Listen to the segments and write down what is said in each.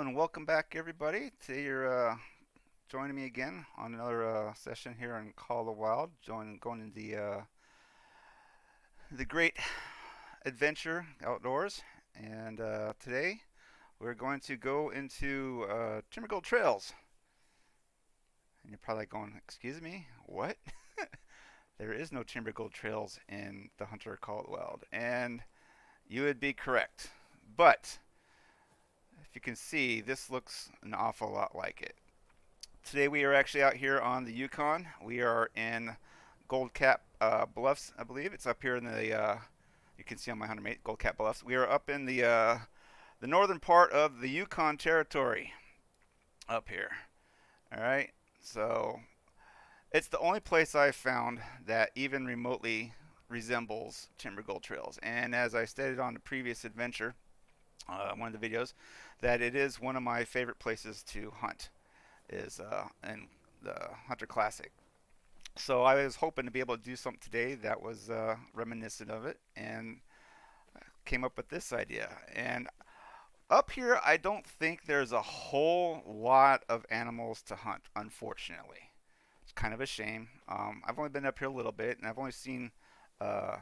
and welcome back, everybody. Today you're joining me again on another session here on Call of the Wild, going into the great adventure outdoors. And today we're going to go into Timbergold trails. And you're probably going, "Excuse me, what?" There is no Timbergold trails in the Hunter Call of the Wild, and you would be correct. But if you can see, this looks an awful lot like it. Today we are actually out here on the Yukon. We are in Goldcap Bluffs, I believe. It's up here in the you can see on my Hunter Mate Goldcap Bluffs. We are up in the northern part of the Yukon territory up here. All right, so it's the only place I've found that even remotely resembles Timbergold trails. And as I stated on the previous adventure, one of the videos, that it is one of my favorite places to hunt is in the Hunter Classic. So I was hoping to be able to do something today that was reminiscent of it, and came up with this idea. And up here, I don't think there's a whole lot of animals to hunt, unfortunately. It's kind of a shame. I've only been up here a little bit, and I've only seen uh,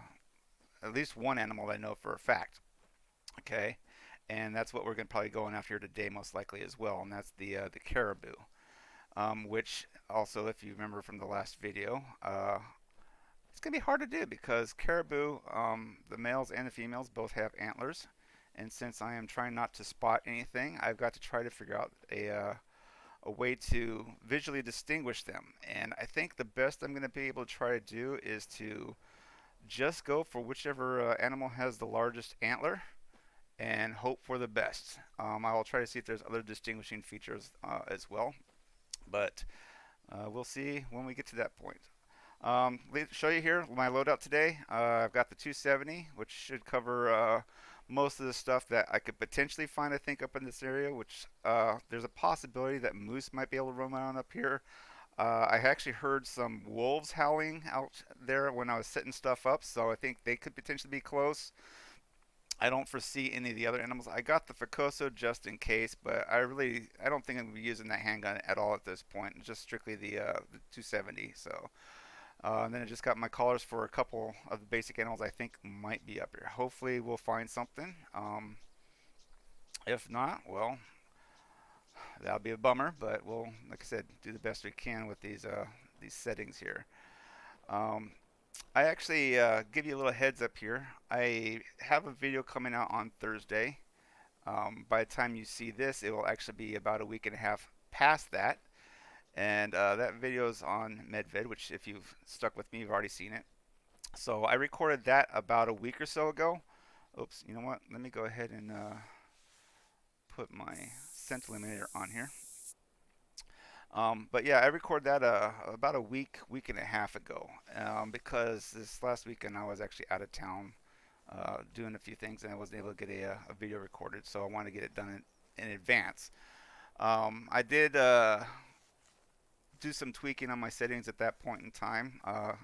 at least one animal I know for a fact. Okay, and that's what we're going to probably going after here today, most likely as well, and that's the caribou. Which also, if you remember from the last video, it's going to be hard to do because caribou, the males and the females, both have antlers. And since I am trying not to spot anything, I've got to try to figure out a way to visually distinguish them. And I think the best I'm going to be able to try to do is to just go for whichever animal has the largest antler and hope for the best. I will try to see if there's other distinguishing features as well, but we'll see when we get to that point. Show you here my loadout today. I've got the 270, which should cover most of the stuff that I could potentially find, I think, up in this area, which there's a possibility that moose might be able to roam around up here. I actually heard some wolves howling out there when I was setting stuff up, so I think they could potentially be close. I don't foresee any of the other animals. I got the Ficoso just in case, but I don't think I'm gonna be using that handgun at all at this point. Just strictly the 270. So, and then I just got my collars for a couple of the basic animals I think might be up here. Hopefully, we'll find something. If not, well, that'll be a bummer. But we'll, like I said, do the best we can with these settings here. Um, I actually give you a little heads up here. I have a video coming out on Thursday. By the time you see this, it will actually be about a week and a half past that. And that video is on MedVed, which if you've stuck with me, you've already seen it. So I recorded that about a week or so ago. Oops, you know what? Let me go ahead and put my scent eliminator on here. But yeah, I recorded that about a week and a half ago, because this last weekend I was actually out of town doing a few things and I wasn't able to get a video recorded, so I wanted to get it done in advance. I did do some tweaking on my settings at that point in time.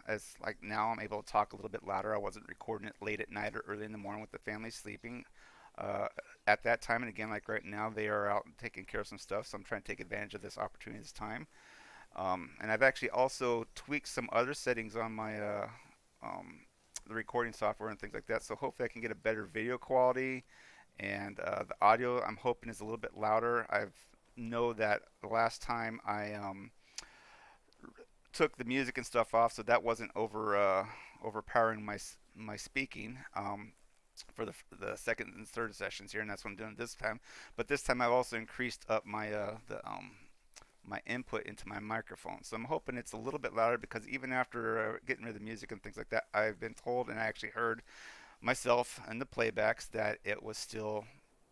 As like now I'm able to talk a little bit louder. I wasn't recording it late at night or early in the morning with the family sleeping. Uh, at that time, and again, like right now, they are out taking care of some stuff, so I'm trying to take advantage of this opportunity this time. And I've actually also tweaked some other settings on my um, the recording software and things like that. So hopefully I can get a better video quality, and the audio I'm hoping is a little bit louder. I know that the last time I took the music and stuff off, so that wasn't overpowering my speaking. For the second and third sessions here, and that's what I'm doing this time. But this time I've also increased up my input into my microphone, so I'm hoping it's a little bit louder because even after getting rid of the music and things like that, I've been told and I actually heard myself and the playbacks that it was still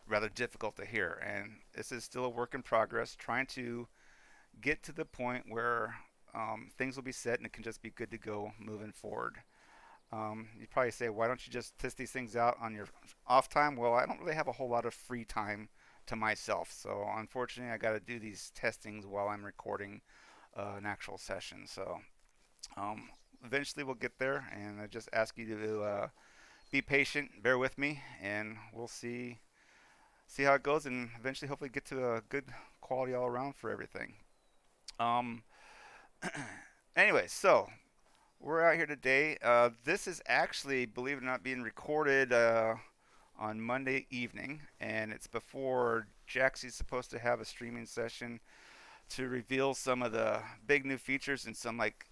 rather difficult to hear, and this is still a work in progress, trying to get to the point where things will be set and it can just be good to go moving forward. You'd probably say, why don't you just test these things out on your off time? Well, I don't really have a whole lot of free time to myself, so unfortunately, I got to do these testings while I'm recording an actual session. So um, eventually, we'll get there, and I just ask you to be patient, bear with me, and we'll see how it goes, and eventually, hopefully, get to a good quality all around for everything. Um, anyway, so we're out here today. This is actually, believe it or not, being recorded on Monday evening, and it's before Jaxie's supposed to have a streaming session to reveal some of the big new features and some like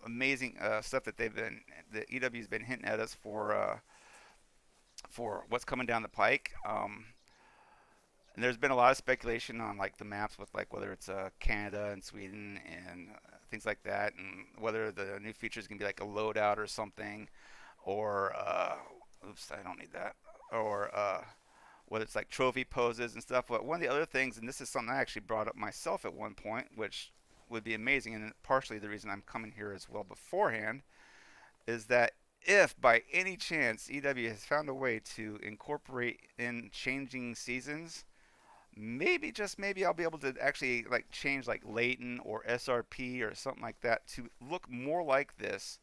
amazing stuff that the EW's been hinting at us for what's coming down the pike. And there's been a lot of speculation on like the maps with like whether it's Canada and Sweden and things like that, and whether the new features can be like a loadout or something, or oops, I don't need that, or whether it's like trophy poses and stuff. But one of the other things, and this is something I actually brought up myself at one point, which would be amazing, and partially the reason I'm coming here as well beforehand, is that if by any chance EW has found a way to incorporate in changing seasons, maybe just maybe I'll be able to actually like change like Layton or SRP or something like that to look more like this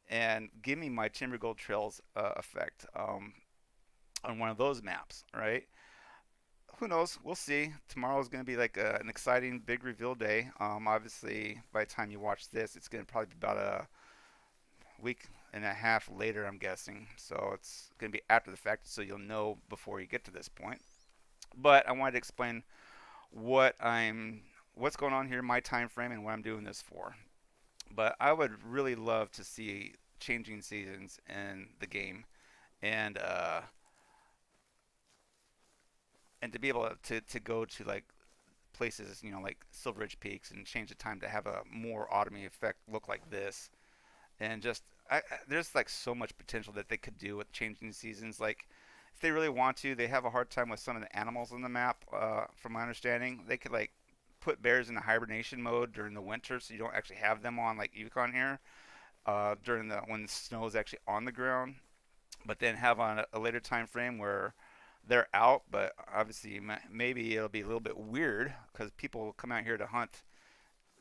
and give me my Timbergold Trails effect on one of those maps, right? Who knows? We'll see. Tomorrow is going to be like an exciting big reveal day. Obviously, by the time you watch this, it's going to probably be about a week and a half later, I'm guessing. So it's going to be after the fact, so you'll know before you get to this point. But I wanted to explain what I'm what's going on here, my time frame, and what I'm doing this for. But I would really love to see changing seasons in the game, and and to be able to go to like places, like Silver Ridge Peaks, and change the time to have a more autumny effect look like this. And just there's like so much potential that they could do with changing seasons. Like if they really want to, they have a hard time with some of the animals on the map. From my understanding, they could like put bears in a hibernation mode during the winter, so you don't actually have them on like Yukon here during the when the snow is actually on the ground. But then have on a later time frame where they're out. But obviously, maybe it'll be a little bit weird because people come out here to hunt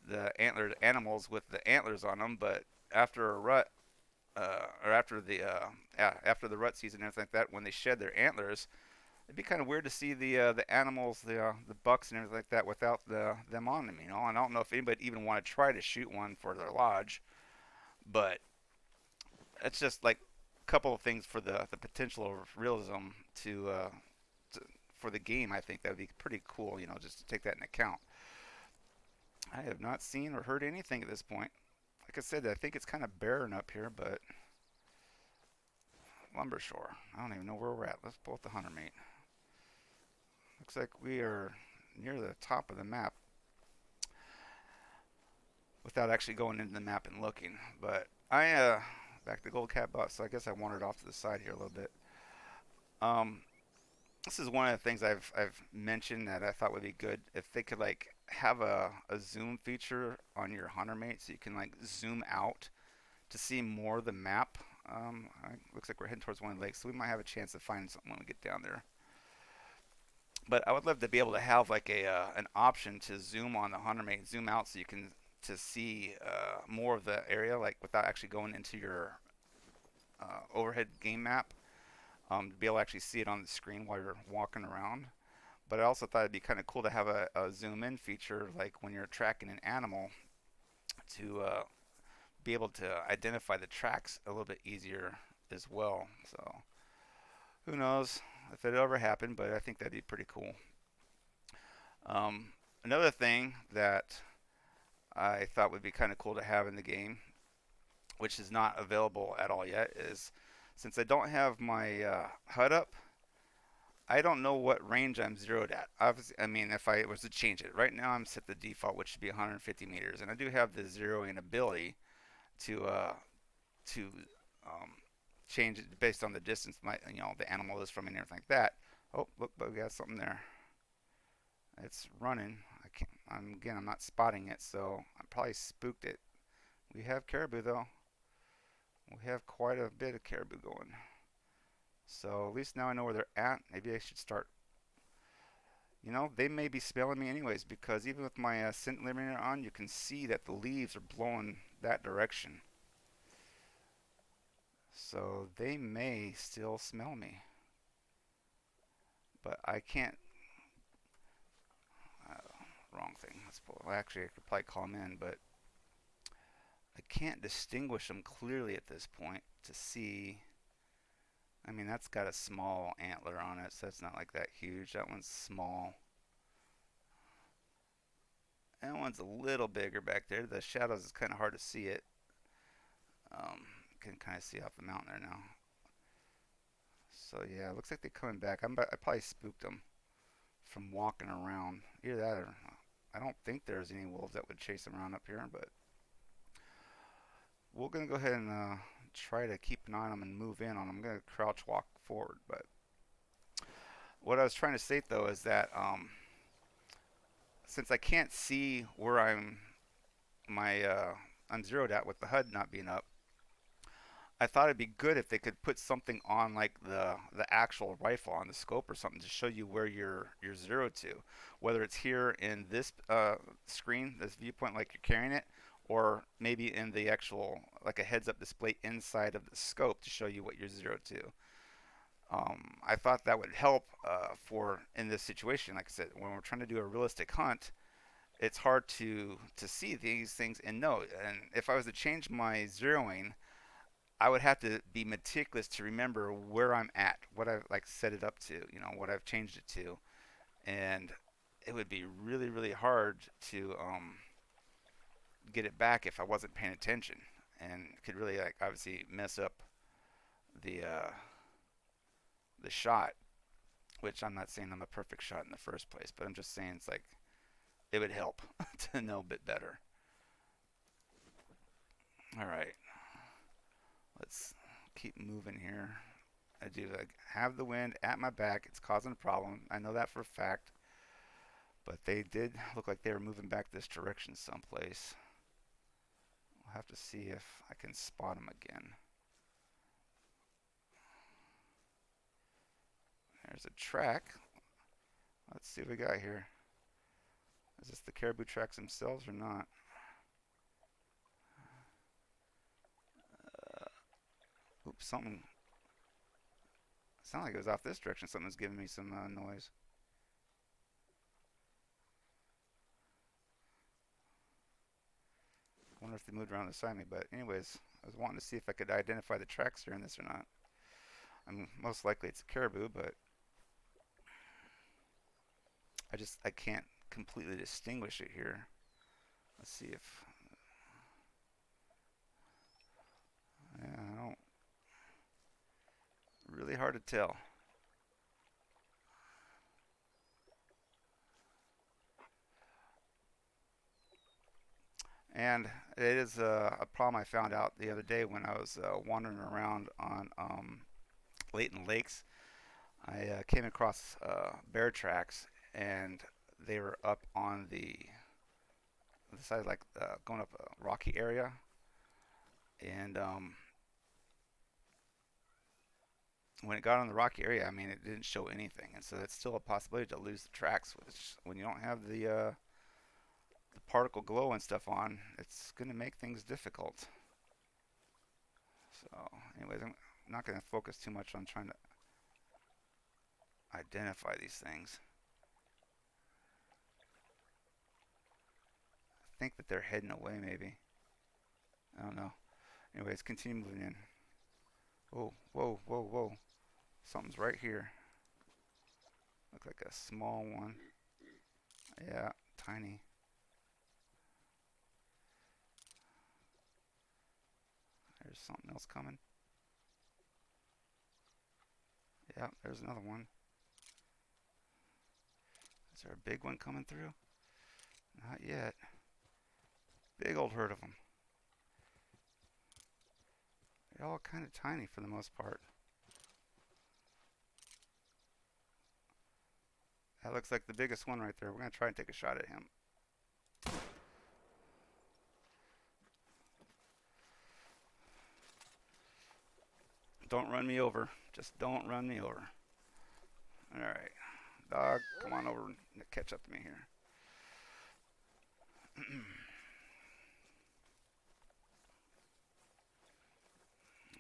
the antlered animals with the antlers on them. But after a rut, or after the rut season and everything like that, when they shed their antlers, it'd be kind of weird to see the animals, the bucks and everything like that without them on them. And I don't know if anybody even want to try to shoot one for their lodge, but it's just like a couple of things for the potential of realism to for the game. I think that would be pretty cool. Just to take that into account. I have not seen or heard anything at this point. Like I said, I think it's kind of barren up here, but Lumbershore. I don't even know where we're at. Let's pull up the hunter mate. Looks like we are near the top of the map without actually going into the map and looking. But back to Goldcap Bluffs. So I guess I wandered off to the side here a little bit. Um, this is one of the things I've mentioned that I thought would be good if they could like have a zoom feature on your hunter mate, so you can like zoom out to see more of the map. Looks like we're heading towards one of the lakes, so we might have a chance to find something when we get down there. But I would love to be able to have like a an option to zoom on the hunter mate, zoom out, so you can to see more of the area, like without actually going into your overhead game map. To be able to actually see it on the screen while you're walking around. But I also thought it'd be kind of cool to have a zoom in feature, like when you're tracking an animal, to be able to identify the tracks a little bit easier as well. So who knows if it ever happened, but I think that'd be pretty cool. Um, Another thing that I thought would be kind of cool to have in the game, which is not available at all yet, is since I don't have my HUD up, I don't know what range I'm zeroed at. Obviously, I mean, if I was to change it, right now I'm set the default, which should be 150 meters, and I do have the zeroing ability to change it based on the distance the animal is from me and everything like that. Oh, look, but we got something there. It's running. I can't. I'm not spotting it, so I probably spooked it. We have caribou though. We have quite a bit of caribou going. So at least now I know where they're at. Maybe I should start. They may be smelling me anyways, because even with my scent limiter on, you can see that the leaves are blowing that direction. So they may still smell me. but I can't. Wrong thing. Let's pull. Well, actually, I could probably call them in, but I can't distinguish them clearly at this point to see. I mean, that's got a small antler on it, so that's not like that huge. That one's small. That one's a little bigger back there. The shadows is kind of hard to see it. Can kind of see off the mountain there now. So yeah, it looks like they're coming back. I probably spooked them from walking around. Either that or I don't think there's any wolves that would chase them around up here, but we're gonna go ahead and try to keep an eye on them and move in on them. I'm gonna crouch walk forward, but what I was trying to state though is that since I can't see where I'm zeroed at with the HUD not being up, I thought it'd be good if they could put something on like the actual rifle on the scope or something to show you where you're zeroed to, whether it's here in this screen, this viewpoint, like you're carrying it, or maybe in the actual like a heads-up display inside of the scope to show you what you're zeroed to. I thought that would help for in this situation. Like I said, when we're trying to do a realistic hunt, it's hard to see these things and know. And if I was to change my zeroing, I would have to be meticulous to remember where I'm at, what I've like set it up to, what I've changed it to, and it would be really, really hard to get it back if I wasn't paying attention, and could really like obviously mess up the the shot. Which I'm not saying I'm a perfect shot in the first place, but I'm just saying it's like it would help to know a bit better. All right, let's keep moving here. I do like have the wind at my back. It's causing a problem. I know that for a fact. But they did look like they were moving back this direction someplace. We'll have to see if I can spot them again. There's a track. Let's see what we got here. Is this the caribou tracks themselves or not? Oops, something. It sounded like it was off this direction. Something was giving me some noise. I wonder if they moved around beside me. But anyways, I was wanting to see if I could identify the tracks during this or not. I mean, most likely it's a caribou, but I can't completely distinguish it here. Let's see if yeah, I don't really hard to tell. And it is a problem I found out the other day when I was wandering around on Layton Lakes. I came across bear tracks, and they were up on the side, like going up a rocky area. And when it got on the rocky area, I mean, it didn't show anything, and so that's still a possibility to lose the tracks. Which, when you don't have the particle glow and stuff on, it's going to make things difficult. So, anyways, I'm not going to focus too much on trying to identify these things. I think that they're heading away, maybe. I don't know. Anyways, continue moving in. Oh, whoa, whoa, whoa. Something's right here. Look like a small one. Yeah, tiny. There's something else coming. Yeah, there's another one. Is there a big one coming through? Not yet. Big old herd of them. They're all kind of tiny for the most part. That looks like the biggest one right there. We're going to try and take a shot at him. Don't run me over. Just don't run me over. Alright. Dog, come on over and catch up to me here.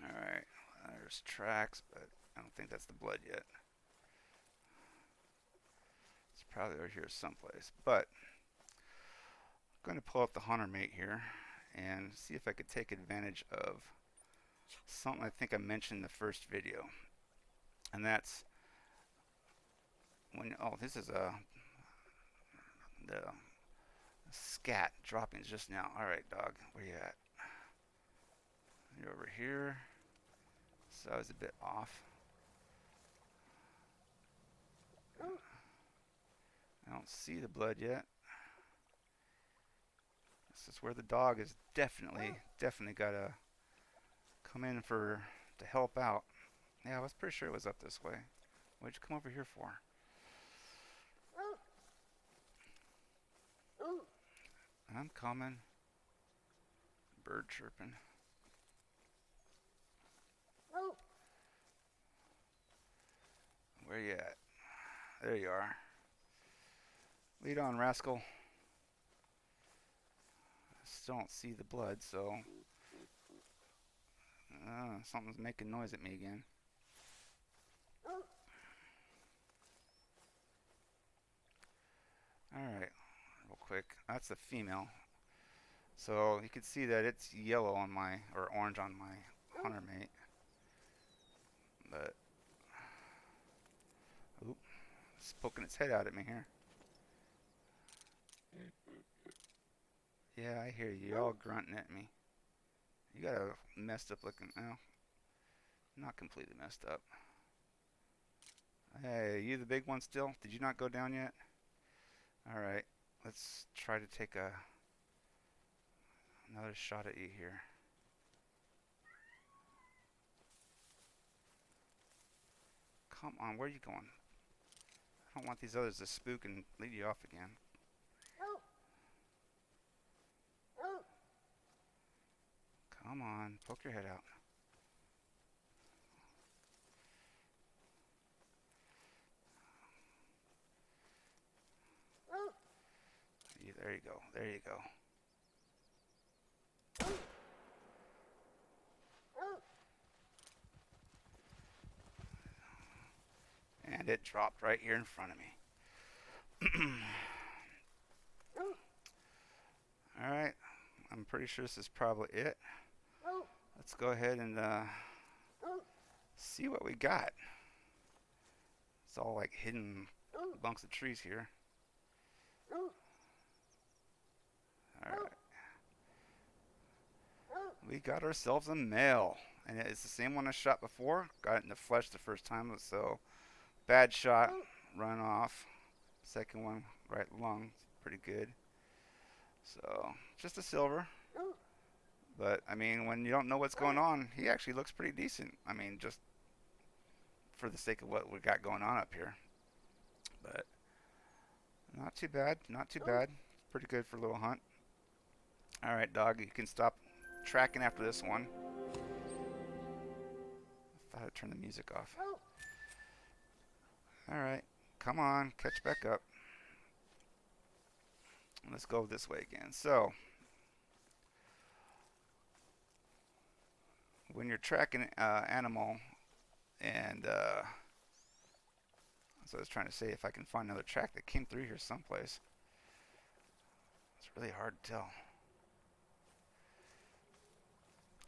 Alright. There's tracks, but I don't think that's the blood yet. Probably over here someplace. But I'm going to pull up the hunter mate here and see if I could take advantage of something I think I mentioned in the first video. And that's when, oh, this is the scat droppings just now. All right, dog, where you at? You're over here. So I was a bit off. I don't see the blood yet. This is where the dog is definitely got to come in to help out. Yeah, I was pretty sure it was up this way. What'd you come over here for? I'm coming. Bird chirping. Where you at? There you are. Lead on, rascal. I still don't see the blood, so something's making noise at me again. Alright, real quick. That's a female. So you can see that it's yellow on my, or orange on my hunter mate. But, oop, it's poking its head out at me here. Yeah, I hear you. You're all grunting at me. You got a messed up looking, well, not completely messed up. Hey, you the big one still? Did you not go down yet? Alright, let's try to take another shot at you here. Come on, where are you going? I don't want these others to spook and lead you off again. Come on, poke your head out. There you go, there you go. And it dropped right here in front of me. Alright, I'm pretty sure this is probably it. Let's go ahead and see what we got. It's all like hidden bunks of trees here. Alright. We got ourselves a male. And it's the same one I shot before. Got it in the flesh the first time, so bad shot, run off. Second one, right lung, pretty good. So, just a silver. But, I mean, when you don't know what's going on, he actually looks pretty decent. I mean, just for the sake of what we got going on up here. But, not too bad, not too bad. Pretty good for a little hunt. Alright, dog, you can stop tracking after this one. I thought I'd turn the music off. Alright, come on, catch back up. Let's go this way again. So, when you're tracking animal, and so I was trying to say if I can find another track that came through here someplace. It's really hard to tell.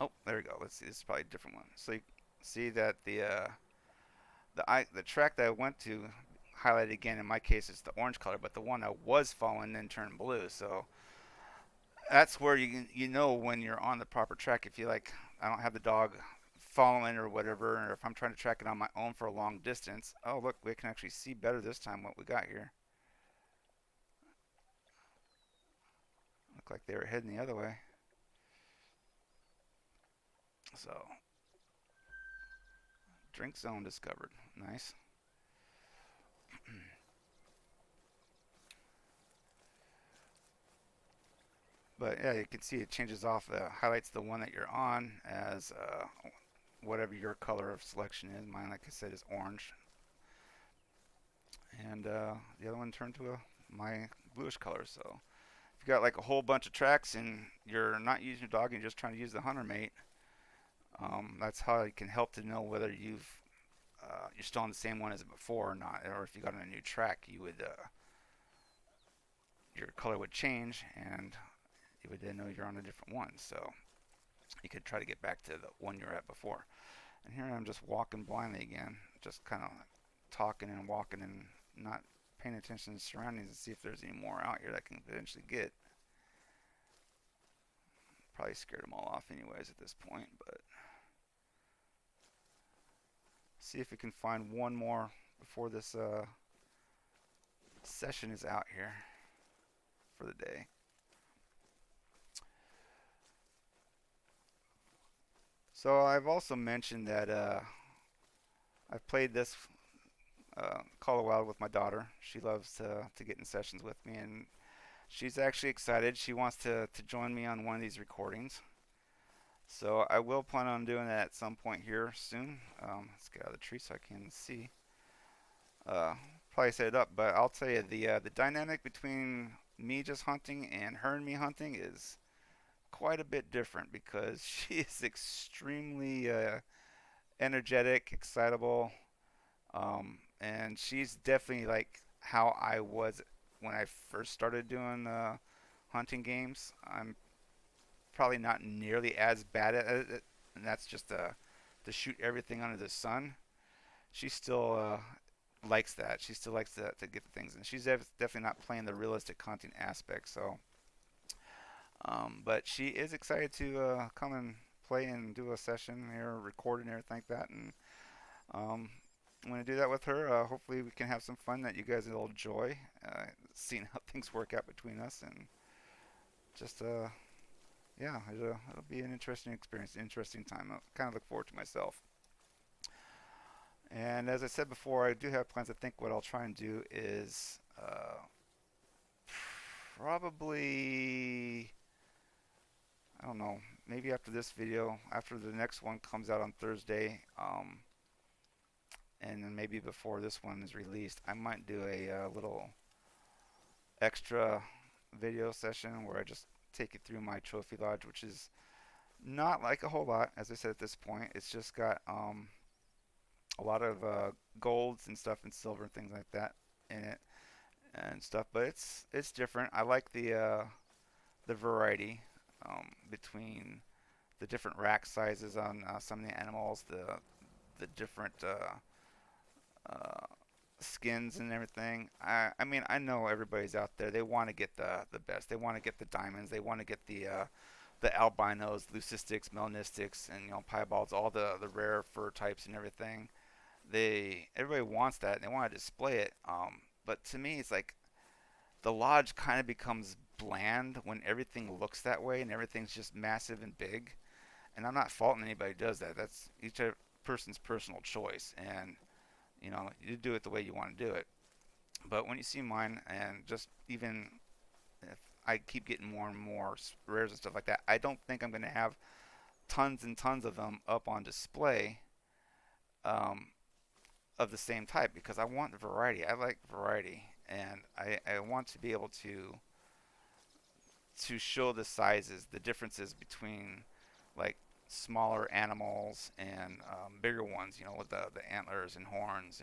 Oh, there we go. Let's see. This is probably a different one. So you see that the track that I went to highlighted again. In my case, it's the orange color, but the one I was following then turned blue. So that's where you know when you're on the proper track. If you like, I don't have the dog following or whatever, or if I'm trying to track it on my own for a long distance. Oh, look, we can actually see better this time what we got here. Look like they were heading the other way. So, drink zone discovered. Nice. But yeah, you can see it changes off, highlights the one that you're on as whatever your color of selection is. Mine, like I said, is orange. And the other one turned to my bluish color. So if you got like a whole bunch of tracks and you're not using your dog and you're just trying to use the hunter mate, that's how it can help to know whether you're still on the same one as before or not, or if you got on a new track, you would your color would change, and you would then know you're on a different one. So you could try to get back to the one you're at before. And here I'm just walking blindly again, just kind of talking and walking and not paying attention to the surroundings to see if there's any more out here that I can potentially get. Probably scared them all off anyways at this point, but see if we can find one more before this session is out here for the day. So I've also mentioned that I've played this Call of Wild with my daughter. She loves to get in sessions with me, and she's actually excited. She wants to join me on one of these recordings. So I will plan on doing that at some point here soon. Let's get out of the tree so I can see. Uh, Probably set it up, but I'll tell you the dynamic between me just hunting and her and me hunting is quite a bit different because she is extremely energetic, excitable, and she's definitely like how I was when I first started doing hunting games. I'm probably not nearly as bad at it, and that's just to shoot everything under the sun. She still likes that. She still likes to get the things, and she's definitely not playing the realistic hunting aspect. So, but she is excited to come and play and do a session here, record and everything like that. And I'm going to do that with her. Hopefully, we can have some fun that you guys will enjoy, seeing how things work out between us, and just yeah, it'll be an interesting experience, an interesting time. I kind of look forward to myself. And as I said before, I do have plans. I think what I'll try and do is probably, I don't know, maybe after this video, after the next one comes out on Thursday, and then maybe before this one is released, I might do a little extra video session where I just take it through my trophy lodge, which is not like a whole lot, as I said at this point. It's just got a lot of golds and stuff and silver and things like that in it and stuff. But it's different. I like the variety between the different rack sizes on some of the animals, the different uh, skins and everything. I mean, I know everybody's out there. They want to get the best. They want to get the diamonds. They want to get the albinos, leucistics, melanistics, and piebalds, all the rare fur types and everything. Everybody wants that and they want to display it. But to me, it's like the lodge kind of becomes bland when everything looks that way and everything's just massive and big. And I'm not faulting anybody who does that. That's each person's personal choice, and you do it the way you want to do it. But when you see mine, and just even if I keep getting more and more rares and stuff like that, I don't think I'm going to have tons and tons of them up on display um, of the same type because I want variety. I like variety, and I want to be able to show the sizes, the differences between like smaller animals and bigger ones. With the antlers and horns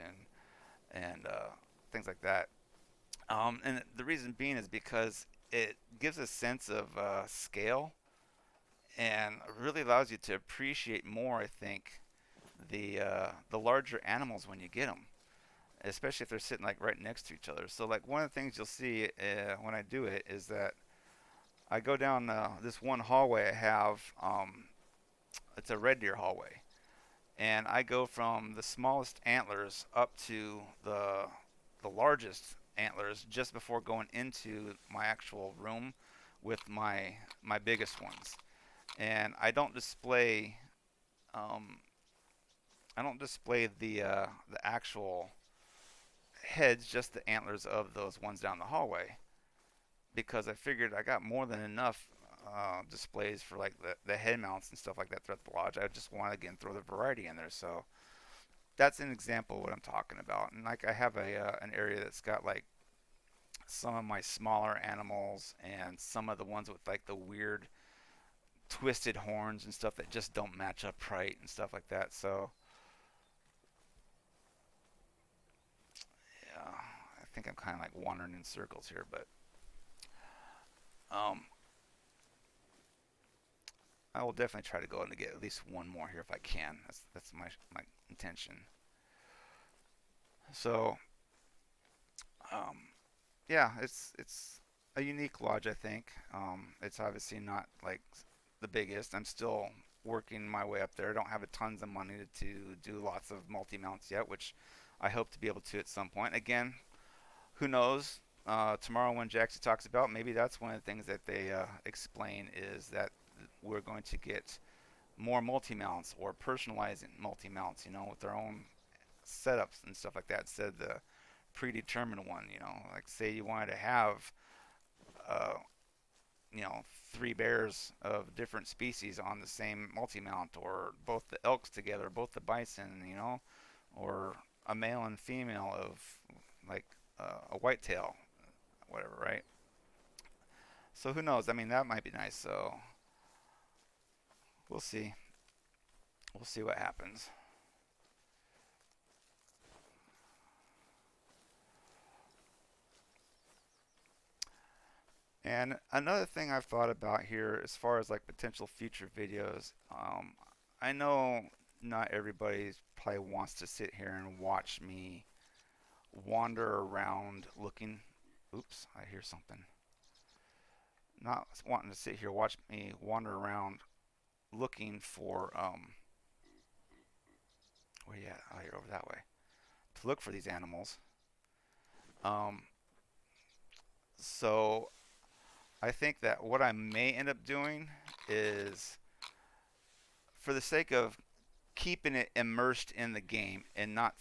and things like that. And the reason being is because it gives a sense of scale and really allows you to appreciate more. I think the larger animals when you get them, especially if they're sitting like right next to each other. So like one of the things you'll see when I do it is that I go down this one hallway I have. It's a red deer hallway, and I go from the smallest antlers up to the largest antlers just before going into my actual room with my biggest ones. And um, I don't display the actual heads, just the antlers of those ones down the hallway, because I figured I got more than enough displays for like the head mounts and stuff like that throughout the lodge. I just want to again throw the variety in there. So that's an example of what I'm talking about. And like I have an area that's got like some of my smaller animals and some of the ones with like the weird twisted horns and stuff that just don't match up right and stuff like that. So yeah, I think I'm kind of like wandering in circles here, but Um, I will definitely try to go and get at least one more here if I can. That's my intention. So, um, yeah, it's a unique lodge, I think. It's obviously not like the biggest. I'm still working my way up there. I don't have a tons of money to do lots of multi mounts yet, which I hope to be able to at some point. Again, who knows? Tomorrow, when Jaxie talks about, maybe that's one of the things that they explain is that we're going to get more multi mounts or personalizing multi mounts, with their own setups and stuff like that instead of the predetermined one. Like say you wanted to have, uh, you know, three bears of different species on the same multi mount, or both the elks together, both the bison, or a male and female of like a whitetail, whatever, right? So who knows? I mean, that might be nice. So we'll see. We'll see what happens. And another thing I've thought about here, as far as like potential future videos, I know not everybody probably wants to sit here and watch me wander around looking. Oops, I hear something. Not wanting to sit here watch me wander around looking for where you at? Oh, you're over that way. To look for these animals. Um, so I think that what I may end up doing is, for the sake of keeping it immersed in the game and not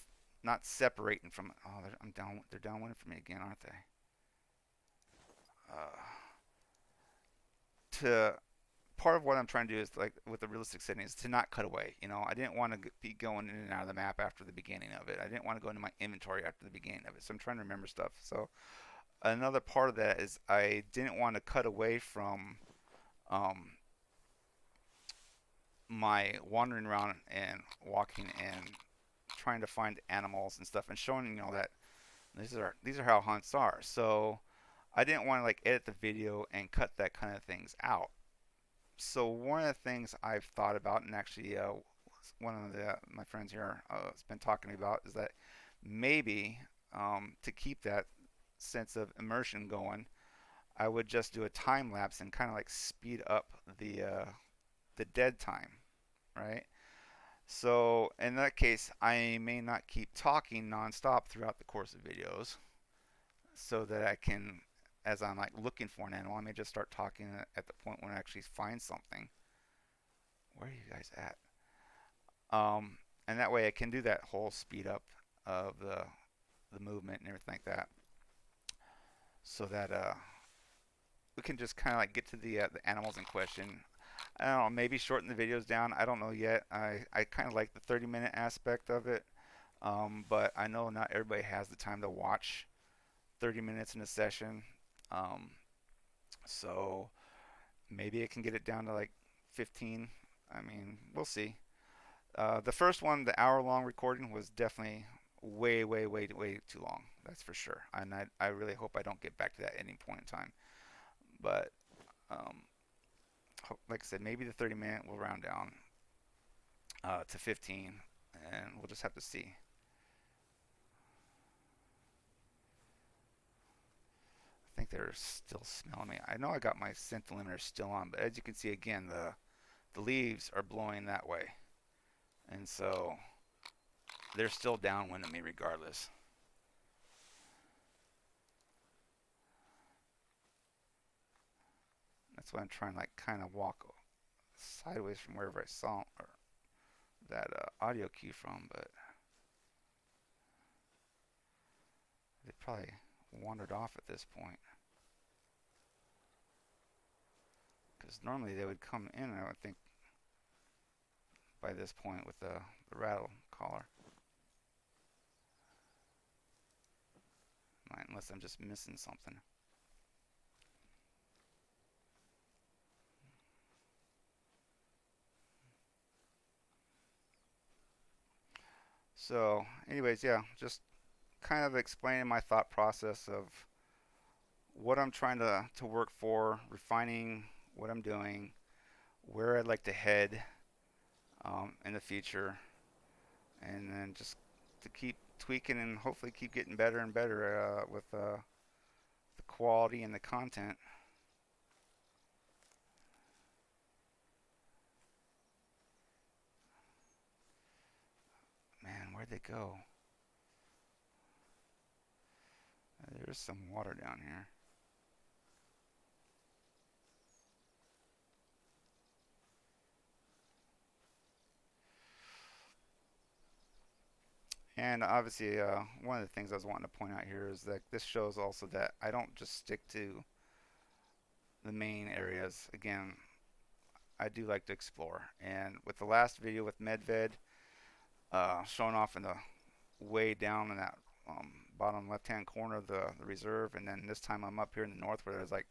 separating from it. Oh, I'm down. They're downwind for me again, aren't they? Uh, to Part of what I'm trying to do is, like with the realistic setting, is to not cut away. I didn't want to be going in and out of the map after the beginning of it. I didn't want to go into my inventory after the beginning of it. So I'm trying to remember stuff. So another part of that is I didn't want to cut away from um, my wandering around and walking and trying to find animals and stuff and showing that these are how hunts are. So I didn't want to like edit the video and cut that kind of things out. So one of the things I've thought about, and actually one of my friends here has been talking about, is that maybe to keep that sense of immersion going, I would just do a time lapse and kind of like speed up the dead time, right? So in that case, I may not keep talking nonstop throughout the course of videos, so that I can, as I'm like looking for an animal, I may just start talking at the point when I actually find something. Where are you guys at? Um, and that way I can do that whole speed up of the movement and everything like that, so that we can just kind of like get to the animals in question. I don't know, maybe shorten the videos down. I don't know yet. I kind of like the 30-minute aspect of it, but I know not everybody has the time to watch 30 minutes in a session. Um, so maybe I can get it down to like 15. I mean, we'll see. The first one, the hour-long recording, was definitely way, way, way, way too long. That's for sure. And I really hope I don't get back to that at any point in time. But um, like I said, maybe the 30-minute will round down to 15, and we'll just have to see. I think they're still smelling me. I know I got my scent limiter still on, but as you can see again, the leaves are blowing that way, and so they're still downwind of me regardless. That's why I'm trying to like kind of walk sideways from wherever I saw or that audio cue from, but they probably wandered off at this point, because normally they would come in, I would think, by this point with the rattle collar. Unless I'm just missing something. anyways, yeah, just kind of explaining my thought process of what I'm trying to work for, refining what I'm doing, where I'd like to head in the future, and then just to keep tweaking and hopefully keep getting better and better with the quality and the content. Man, where'd they go? There's some water down here. And obviously, one of the things I was wanting to point out here is that this shows also that I don't just stick to the main areas. Again, I do like to explore. And with the last video with Medved, showing off in the way down in that bottom left-hand corner of the reserve, and then this time I'm up here in the north where there's like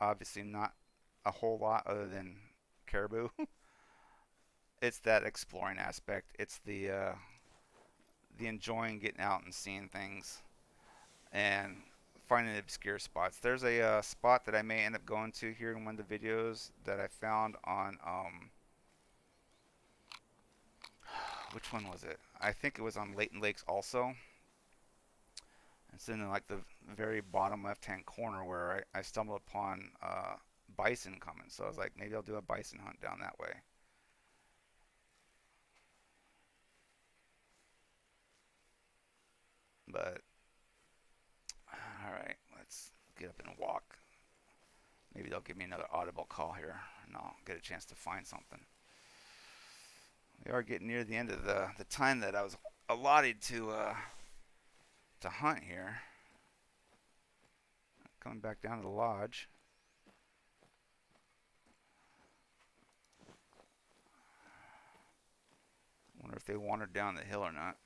obviously not a whole lot other than caribou. It's that exploring aspect. It's the enjoying getting out and seeing things and finding obscure spots. There's a spot that I may end up going to here in one of the videos that I found on which one was it? I think it was on Leighton Lakes also. It's in like the very bottom left-hand corner where I stumbled upon bison coming. So I was like, maybe I'll do a bison hunt down that way. But all right, let's get up and walk. Maybe they'll give me another audible call here, and I'll get a chance to find something. We are getting near the end of the time that I was allotted to hunt here. Coming back down to the lodge. Wonder if they wandered down the hill or not.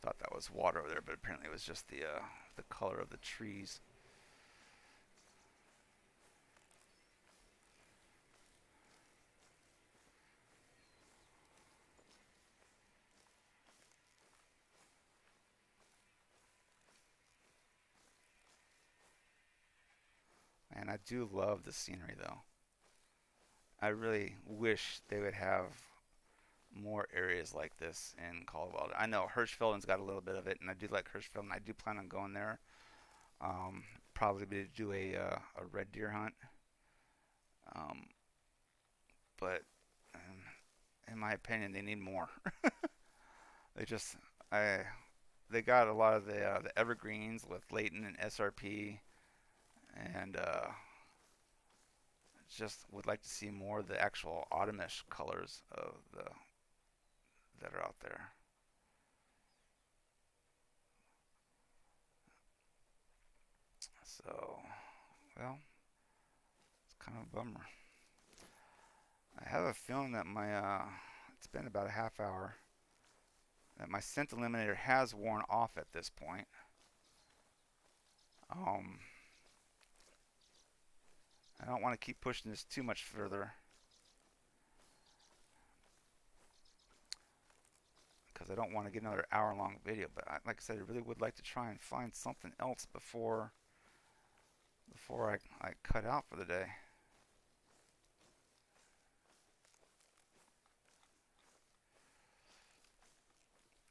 Thought that was water over there, but apparently it was just the color of the trees. And I do love the scenery though. I really wish they would have more areas like this in Colorado. I know Hirschfelden's got a little bit of it, and I do like Hirschfelden. I do plan on going there. Probably to do a red deer hunt. Um, but in my opinion, they need more. They just I they got a lot of the evergreens with Leighton and SRP, and just would like to see more of the actual autumnish colors of the that are out there. So, well, it's kind of a bummer. I have a feeling that my it's been about a half hour that my scent eliminator has worn off at this point. Um, I don't want to keep pushing this too much further because I don't want to get another hour-long video. But like I said, I really would like to try and find something else before I cut out for the day.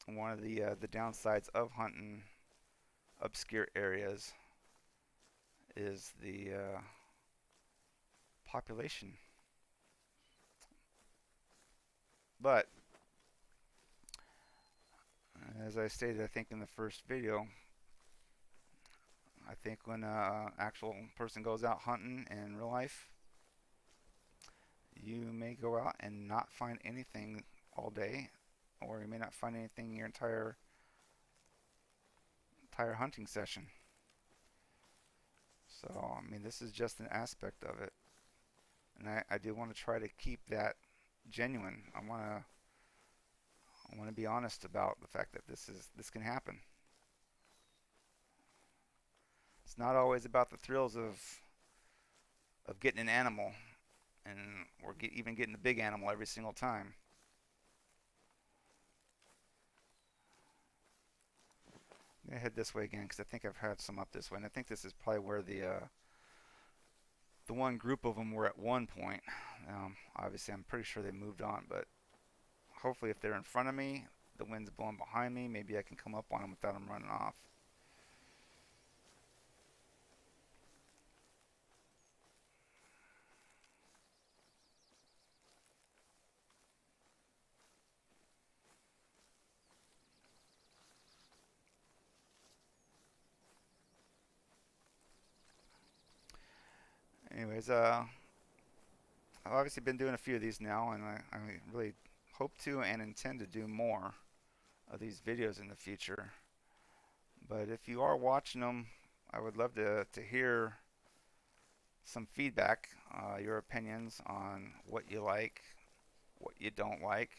One of the downsides of hunting obscure areas is the population. But as I stated, I think in the first video, I think when an actual person goes out hunting in real life, you may go out and not find anything all day, or you may not find anything your entire hunting session. So, I mean, this is just an aspect of it, and I do want to try to keep that genuine. I want to be honest about the fact that this can happen. It's not always about the thrills of getting an animal, and or even getting the big animal every single time. gonna head this way again because I think I've had some up this way, and I think this is probably where the one group of them were at one point. Obviously, I'm pretty sure they moved on, but hopefully, if they're in front of me, the wind's blowing behind me, maybe I can come up on them without them running off. Anyways, I've obviously been doing a few of these now, and I really hope to and intend to do more of these videos in the future. But if you are watching them, I would love to hear some feedback, your opinions on what you like, what you don't like,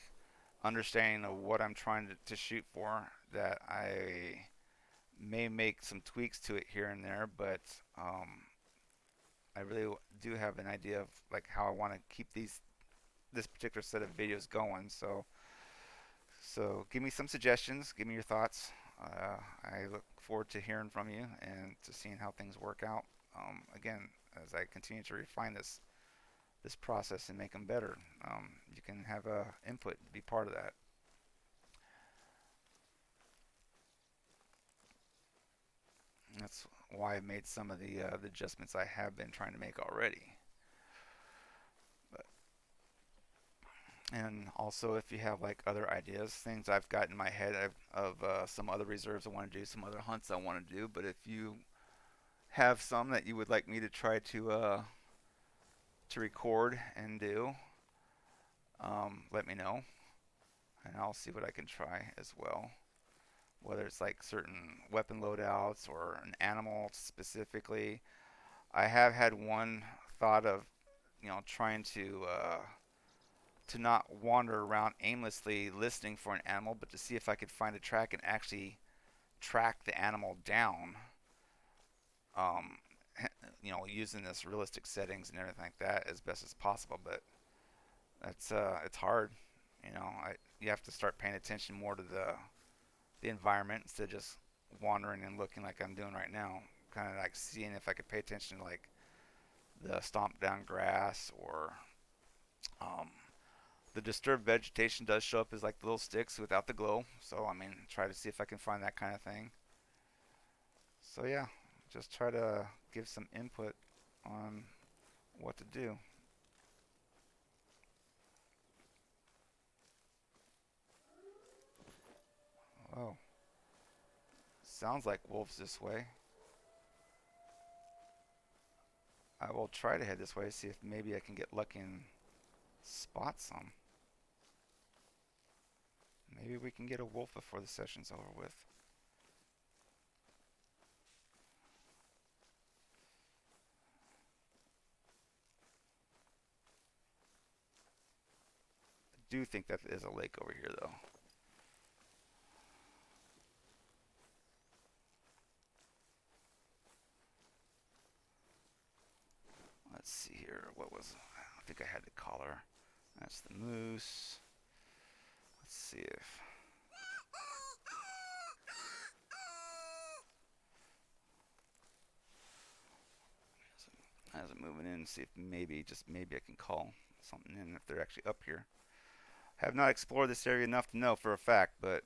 understanding of what I'm trying to shoot for, that I may make some tweaks to it here and there, but I really do have an idea of like how I want to keep this particular set of videos going. So give me some suggestions, give me your thoughts. I look forward to hearing from you and to seeing how things work out. Again, as I continue to refine this process and make them better, you can have a input, be part of that. That's why I made some of the adjustments I have been trying to make already. But, and also, if you have like other ideas, things I've got in my head of some other reserves I want to do, some other hunts I want to do, but if you have some that you would like me to try to record and do, let me know, and I'll see what I can try as well. Whether it's like certain weapon loadouts or an animal specifically. I have had one thought of, trying to not wander around aimlessly listening for an animal, but to see if I could find a track and actually track the animal down. Um, using this realistic settings and everything like that as best as possible. But it's hard. You have to start paying attention more to the environment instead of just wandering and looking like I'm doing right now. Kind of like seeing if I could pay attention to like the stomped down grass or um, the disturbed vegetation does show up as like the little sticks without the glow. So I mean, try to see if I can find that kind of thing. So yeah, just try to give some input on what to do. Oh, sounds like wolves this way. I will try to head this way, see if maybe I can get lucky and spot some. Maybe we can get a wolf before the session's over with. I do think that is a lake over here, though. Let's see here. What was? I think I had the collar. That's the moose. Let's see if. As I'm moving in, see if maybe, just maybe, I can call something in if they're actually up here. Have not explored this area enough to know for a fact, but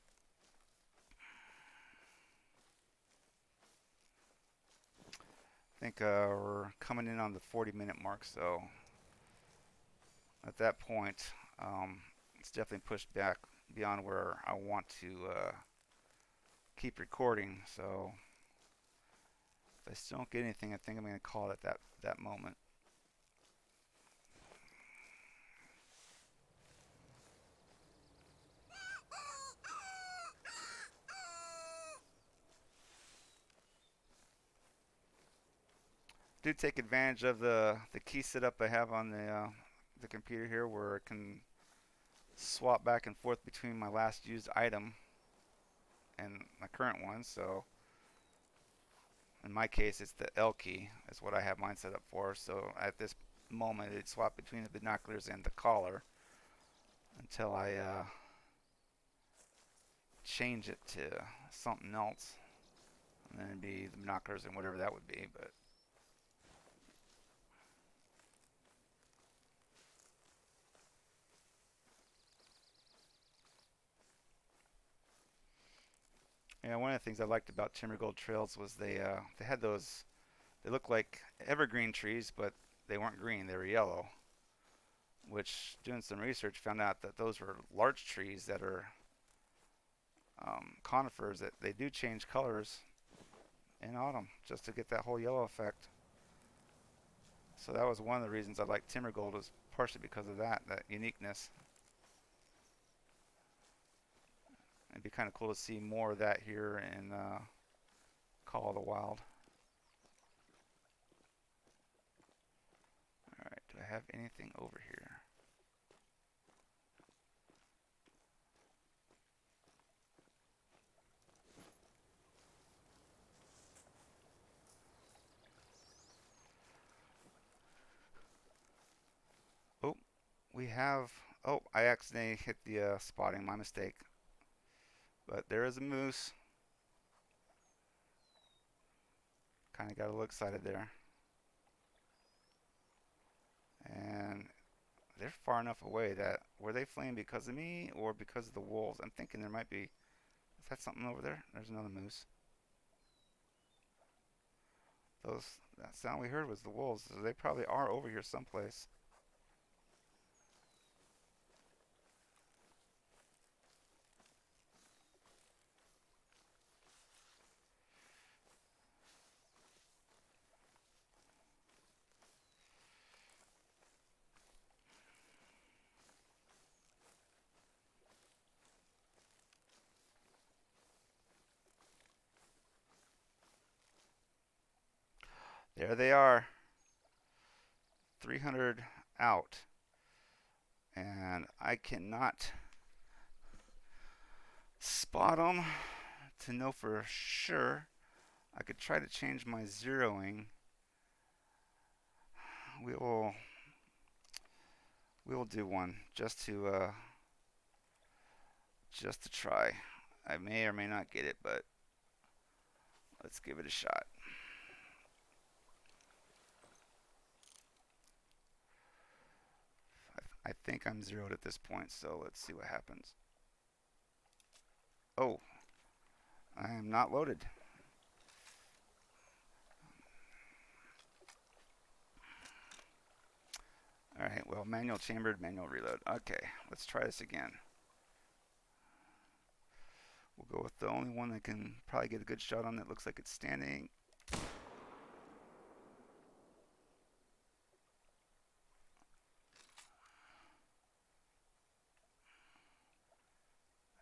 I think we're coming in on the 40-minute mark, so at that point, it's definitely pushed back beyond where I want to keep recording. So if I still don't get anything, I think I'm going to call it at that moment. Do take advantage of the key setup I have on the computer here, where it can swap back and forth between my last used item and my current one. So in my case, it's the L key is what I have mine set up for. So at this moment, it swapped between the binoculars and the collar until I change it to something else. And then it'd be the knockers and whatever that would be. But yeah, one of the things I liked about Timbergold trails was they had those. They looked like evergreen trees, but they weren't green. They were yellow. Which, doing some research, found out that those were large trees that are conifers that they do change colors in autumn just to get that whole yellow effect. So that was one of the reasons I liked Timbergold, was partially because of that uniqueness. It'd be kind of cool to see more of that here in Call of the Wild. Alright, do I have anything over here? Oh, we have... Oh, I accidentally hit the spotting, my mistake. But there is a moose. Kind of got a little excited there. And they're far enough away that, were they fleeing because of me or because of the wolves? I'm thinking there might be... Is that something over there? There's another moose. That sound we heard was the wolves, so they probably are over here someplace. There they are. 300 out. And I cannot spot them to know for sure. I could try to change my zeroing. We will do one just to try. I may or may not get it, but let's give it a shot. I think I'm zeroed at this point, so let's see what happens. Oh, I am not loaded. Alright, well, manual chambered, manual reload. Okay, let's try this again. We'll go with the only one that can probably get a good shot on that looks like it's standing.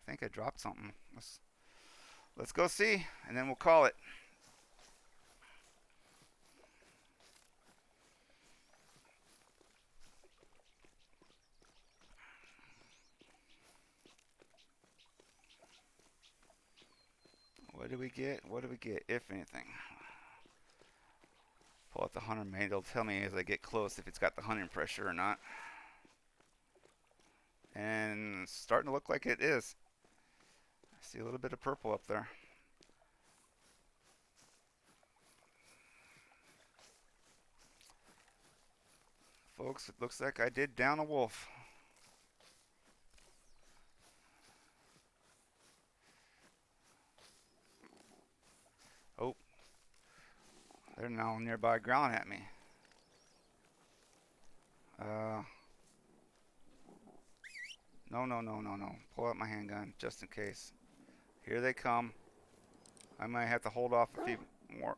I think I dropped something. Let's go see, and then we'll call it. What do we get? What do we get, if anything? Pull out the hunter main. It'll tell me as I get close if it's got the hunting pressure or not. And it's starting to look like it is. I see a little bit of purple up there. Folks, it looks like I did down a wolf. Oh, they're now nearby growling at me. No. Pull out my handgun just in case. Here they come. I might have to hold off a few more.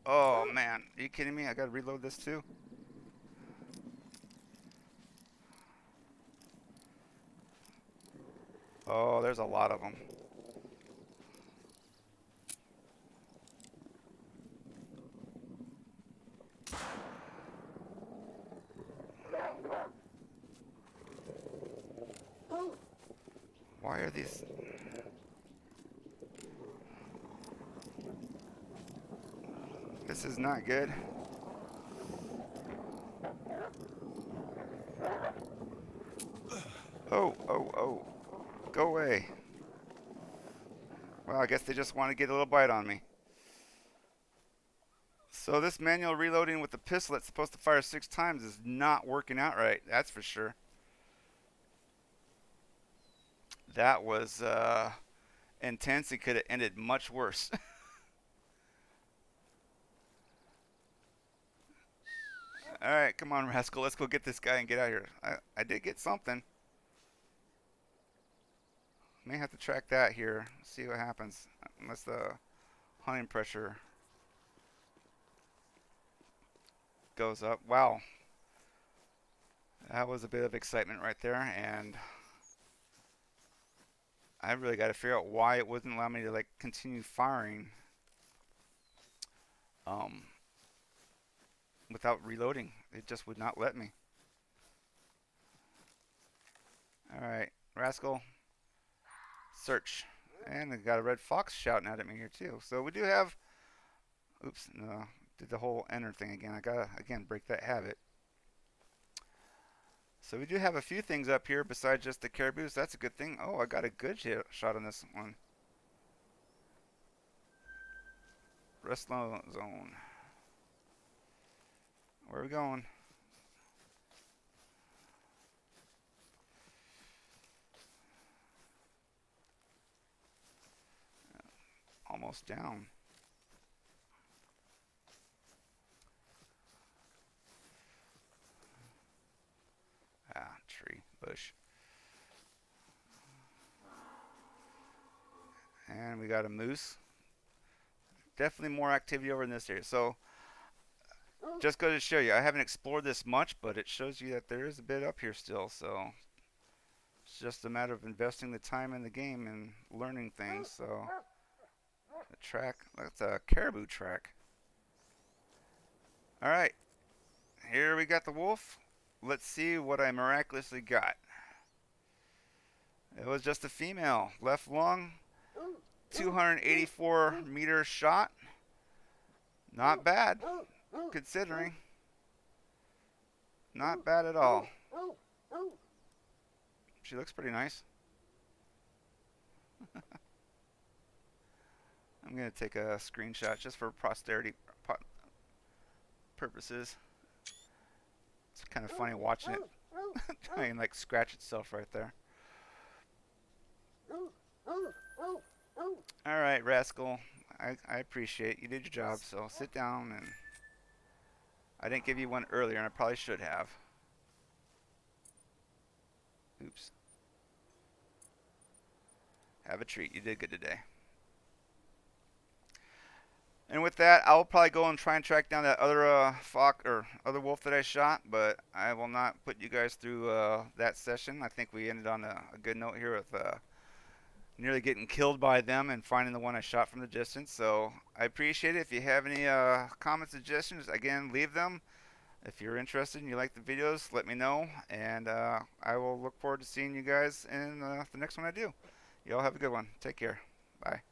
Oh man, are you kidding me? I gotta reload this too? Oh, there's a lot of them. Why are these... This is not good. Oh. Go away. Well, I guess they just want to get a little bite on me. So this manual reloading with the pistol that's supposed to fire 6 times is not working out right. That's for sure. That was intense. It could have ended much worse. All right, come on, Rascal. Let's go get this guy and get out of here. I did get something. May have to track that here. See what happens. Unless the hunting pressure goes up. Wow. That was a bit of excitement right there, and I really got to figure out why it wouldn't allow me to like continue firing without reloading. It just would not let me. Alright, Rascal, search. And I got a red fox shouting at me here too. So we do have, oops, no, did the whole enter thing again. I gotta, again, break that habit. So we do have a few things up here besides just the caribous. That's a good thing. Oh, I got a good shot on this one. Rest zone. Where are we going? Almost down. Ah, tree, bush. And we got a moose. Definitely more activity over in this area. So just go to show you, I haven't explored this much, but it shows you that there is a bit up here still. So it's just a matter of investing the time in the game and learning things. So the track, that's a caribou track. All right, here we got the wolf. Let's see what I miraculously got. It was just a female, left lung, 284 meter shot. Not bad, considering. Not bad at all. She looks pretty nice. I'm going to take a screenshot just for posterity purposes. It's kind of funny watching it try and like scratch itself right there. Alright, Rascal. I appreciate you did your job, so sit down. And I didn't give you one earlier, and I probably should have. Oops. Have a treat. You did good today. And with that, I'll probably go and try and track down that other fox or other wolf that I shot, but I will not put you guys through that session. I think we ended on a good note here with nearly getting killed by them and finding the one I shot from the distance. So I appreciate it. If you have any comments, suggestions, again, leave them. If you're interested and you like the videos, let me know, and I will look forward to seeing you guys in the next one I do. Y'all have a good one. Take care. Bye.